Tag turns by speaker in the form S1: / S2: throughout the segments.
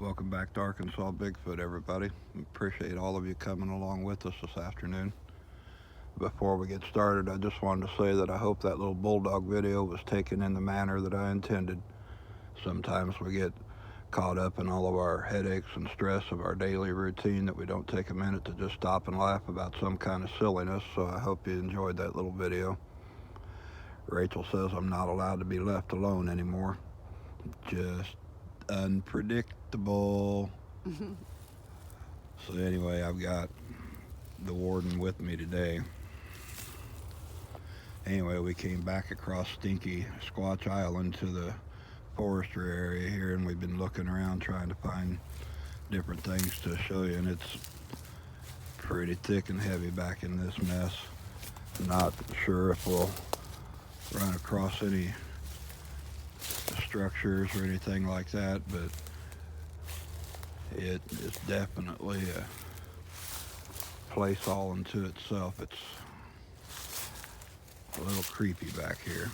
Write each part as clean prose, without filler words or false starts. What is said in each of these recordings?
S1: Welcome back to Arkansas Bigfoot, everybody. Appreciate all of you coming along with us this afternoon. Before we get started, I just wanted to say that I hope that little bulldog video was taken in the manner that I intended. Sometimes we get caught up in all of our headaches and stress of our daily routine that we don't take a minute to just stop and laugh about some kind of silliness, so I hope you enjoyed that little video. Rachel says I'm not allowed to be left alone anymore. Just unpredictable. So anyway, I've got the warden with me today. Anyway, we came back across Stinky Squatch Island to the forestry area here, and we've been looking around trying to find different things to show you, and it's pretty thick and heavy back in this mess. Not sure if we'll run across any structures or anything like that, but it is definitely a place all unto itself. It's a little creepy back here.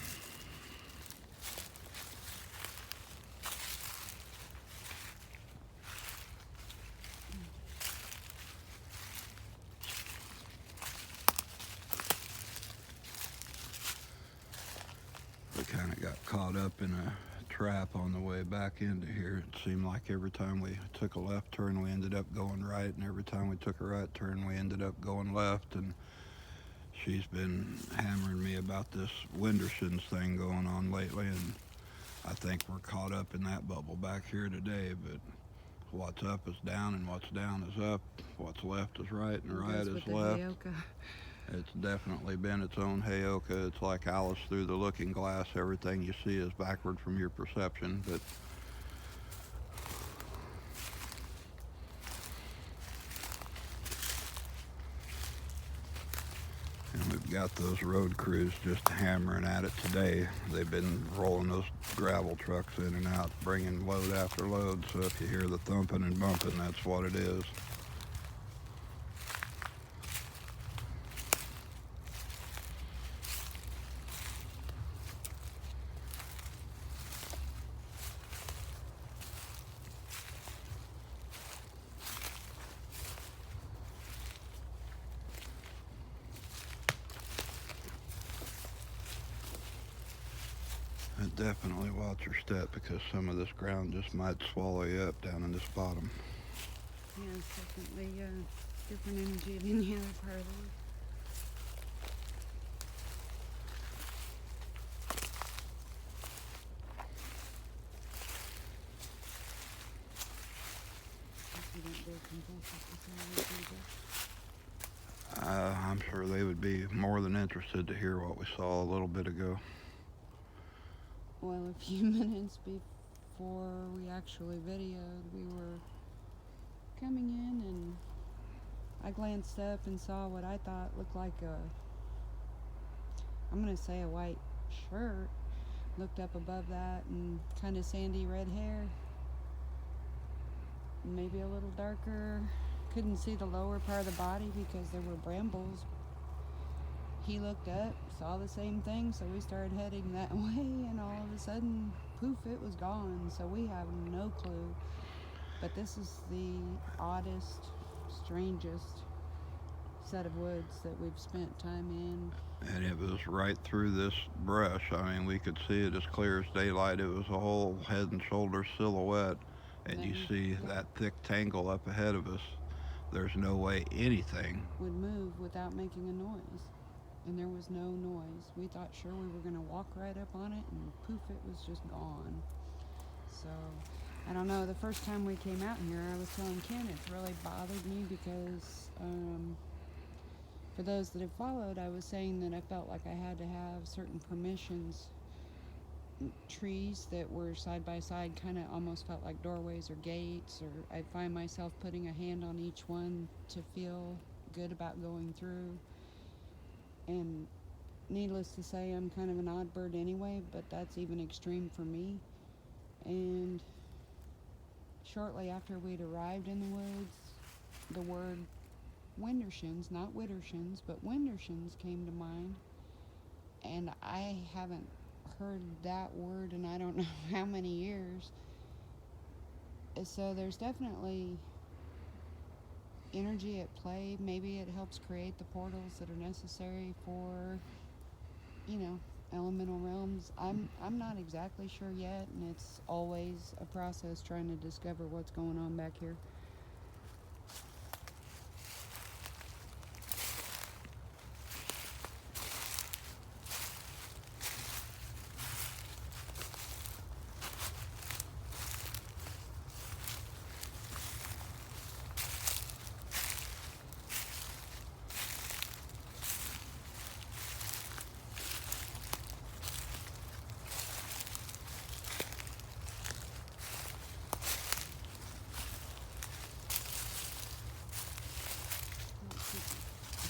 S1: We kind of got caught up in a trap on the way back into here. It seemed like every time we took a left turn, we ended up going right, and every time we took a right turn, we ended up going left. And she's been hammering me about this Widdershins thing going on lately, and I think we're caught up in that bubble back here today. But what's up is down, and what's down is up. What's left is right, and right is left. It's definitely been its own Heyoka. It's like Alice through the looking glass. Everything you see is backward from your perception. But and we've got those road crews just hammering at it today. They've been rolling those gravel trucks in and out, bringing load after load. So if you hear the thumping and bumping, that's what it is. And definitely watch your step, because some of this ground just might swallow you up down in this bottom.
S2: Yeah, it's definitely different energy than the other part of the woods.
S1: I'm sure they would be more than interested to hear what we saw a little bit ago.
S2: Well, a few minutes before we actually videoed, we were coming in and I glanced up and saw what I thought looked like I'm going to say a white shirt. Looked up above that and kind of sandy red hair. Maybe a little darker. Couldn't see the lower part of the body because there were brambles. He looked up, saw the same thing, so we started heading that way, and all of a sudden, poof, it was gone. So we have no clue. But this is the oddest, strangest set of woods that we've spent time in.
S1: And it was right through this brush. I mean, we could see it as clear as daylight. It was a whole head and shoulders silhouette. And you see that thick tangle up ahead of us. There's no way anything
S2: would move without making a noise. And there was no noise. We thought sure we were going to walk right up on it, and poof, it was just gone. So, I don't know. The first time we came out here, I was telling Ken it's really bothered me because for those that have followed, I was saying that I felt like I had to have certain permissions. Trees that were side by side kind of almost felt like doorways or gates, or I'd find myself putting a hand on each one to feel good about going through. And needless to say, I'm kind of an odd bird anyway, but that's even extreme for me. And shortly after we'd arrived in the woods, the word Widdershins, not Widdershins, but Widdershins came to mind. And I haven't heard that word in I don't know how many years. So there's definitely energy at play. Maybe it helps create the portals that are necessary for, elemental realms. I'm not exactly sure yet, and it's always a process trying to discover what's going on back here.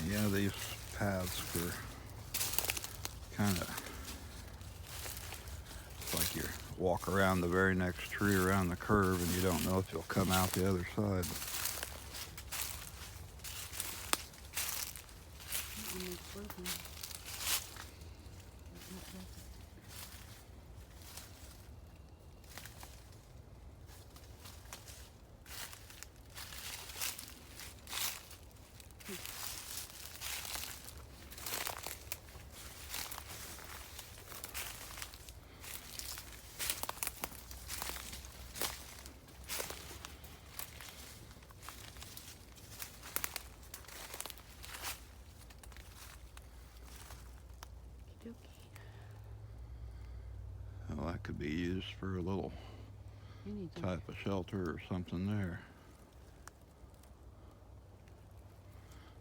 S1: Yeah, these paths were kind of like you walk around the very next tree around the curve and you don't know if you'll come out the other side.
S2: And it's working.
S1: Well, that could be used for a little
S2: Anything.
S1: type of shelter or something there.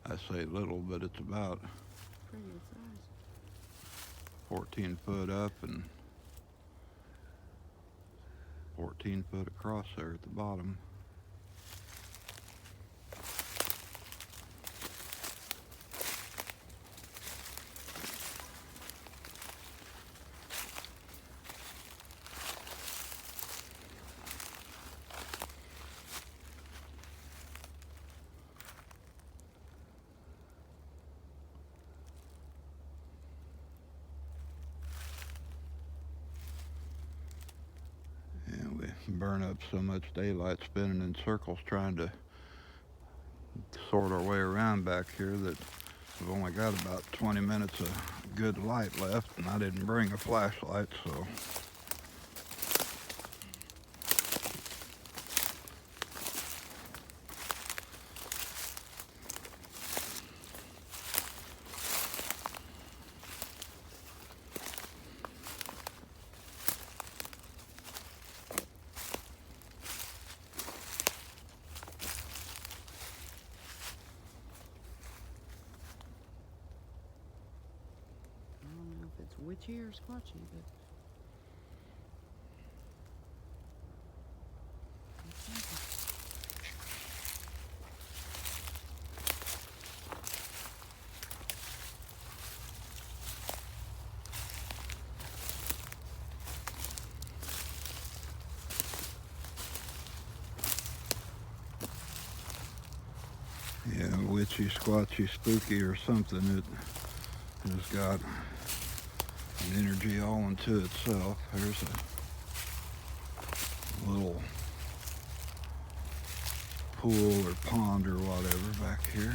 S1: I say little, but it's about
S2: Pretty good size.
S1: 14 foot up and 14 foot across there at the bottom. Burn up so much daylight spinning in circles trying to sort our way around back here that we've only got about 20 minutes of good light left, and I didn't bring a flashlight, so
S2: I don't know if it's witchy or squatchy, but it's something.
S1: yeah, witchy, squatchy, spooky or something. It has got an energy all into itself. There's a little pool or pond or whatever back here.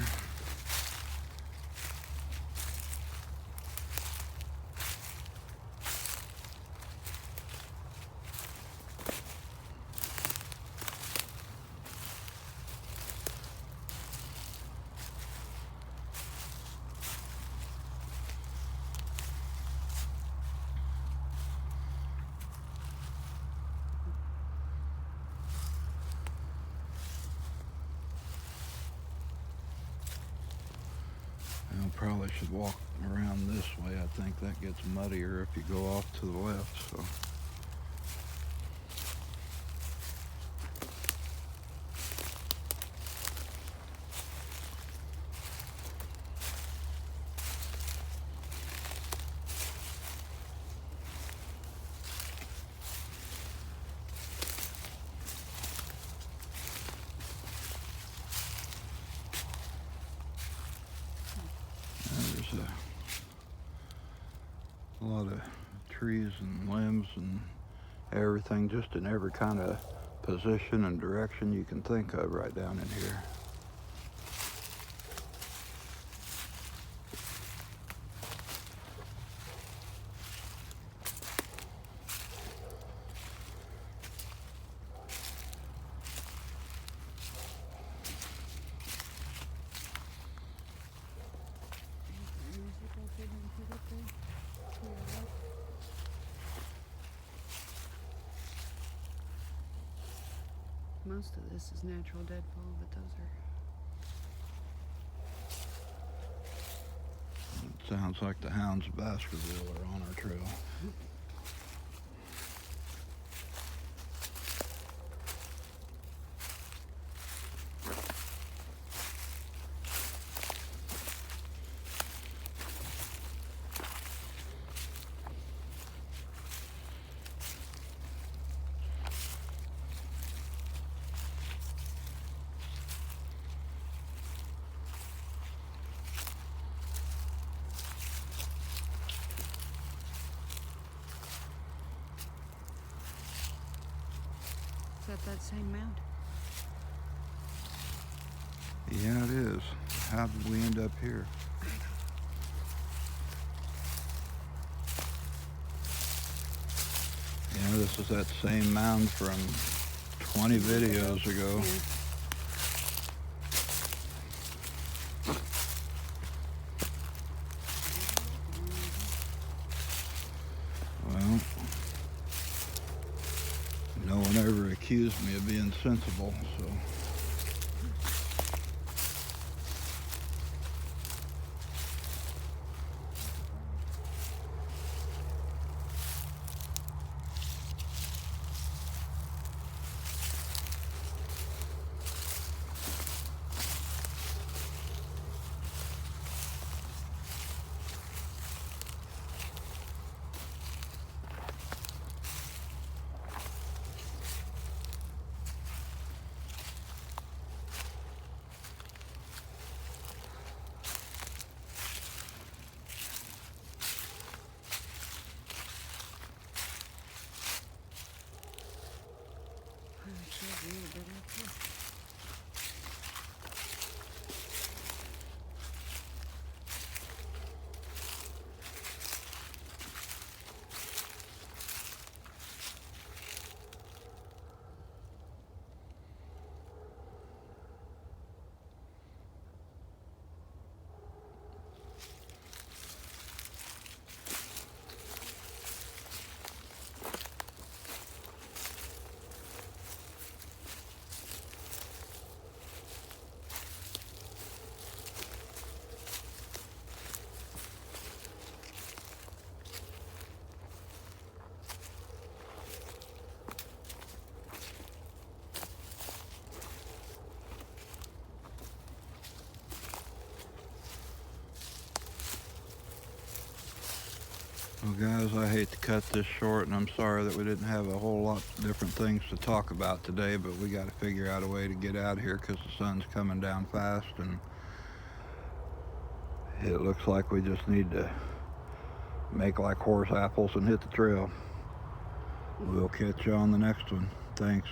S1: I probably should walk around this way. I think that gets muddier if you go off to the left. So. There's a lot of trees and limbs and everything, just in every kind of position and direction you can think of right down in here.
S2: Most of this is natural deadfall, but those are.
S1: It sounds like the hounds of Baskerville are on our trail.
S2: Is that same mound?
S1: Yeah, it is. How did we end up here? Yeah, this is that same mound from 20 videos ago. Well, no one ever accused me of being sensible, so. Well, guys, I hate to cut this short, and I'm sorry that we didn't have a whole lot of different things to talk about today, but we got to figure out a way to get out of here because the sun's coming down fast, and it looks like we just need to make like horse apples and hit the trail. We'll catch you on the next one. Thanks.